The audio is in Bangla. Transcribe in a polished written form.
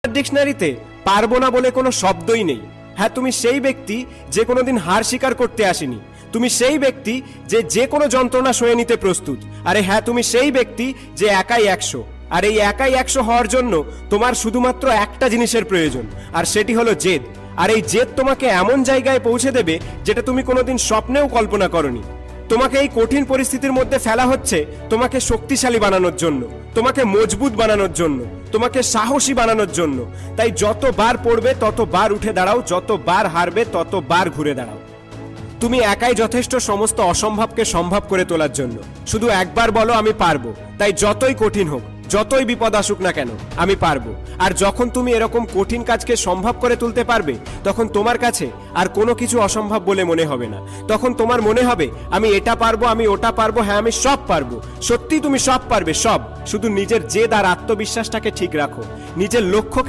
ডিকশনারিতে পারবো না বলে কোনো শব্দই নেই। হ্যাঁ, তুমি সেই ব্যক্তি যে কোনোদিন হার স্বীকার করতে আসেনি। তুমি সেই ব্যক্তি যে যে কোনো যন্ত্রণা সয়ে নিতে প্রস্তুত। আরে হ্যাঁ, তুমি সেই ব্যক্তি যে একাই 100। আর এই একাই 100 হওয়ার জন্য তোমার শুধুমাত্র একটা জিনিসের প্রয়োজন, আর সেটি হলো জেদ। আর এই জেদ তোমাকে এমন জায়গায় পৌঁছে দেবে যেটা তুমি কোনোদিন স্বপ্নেও কল্পনা করনি। তোমাকে এই কঠিন পরিস্থিতির মধ্যে ফেলা হচ্ছে তোমাকে শক্তিশালী বানানোর জন্য, তোমাকে মজবুত বানানোর জন্য, তোমাকে সাহসী বানানোর জন্য। তাই যতবার পড়বে ততবার উঠে দাঁড়াও, যতবার হারবে ততবার ঘুরে দাঁড়াও। তুমি একাই যথেষ্ট সমস্ত অসম্ভবকে সম্ভব করে তোলার জন্য। শুধু একবার বলো আমি পারবো। তাই যতই কঠিন হোক, যতই বিপদ আসুক না কেন, আমি পারবো। আর যখন তুমি এরকম কঠিন কাজকে সম্ভব করে তুলতে পারবে, তখন তোমার কাছে আর কোনো কিছু অসম্ভব বলে মনে হবে না। তখন তোমার মনে হবে আমি এটা পারবো, আমি ওটা পারবো, হ্যাঁ আমি সব পারবো। সত্যি তুমি সব পারবে, সব। শুধু নিজের জেদ আর আত্মবিশ্বাসটাকে ঠিক রাখো, নিজের লক্ষ্যকে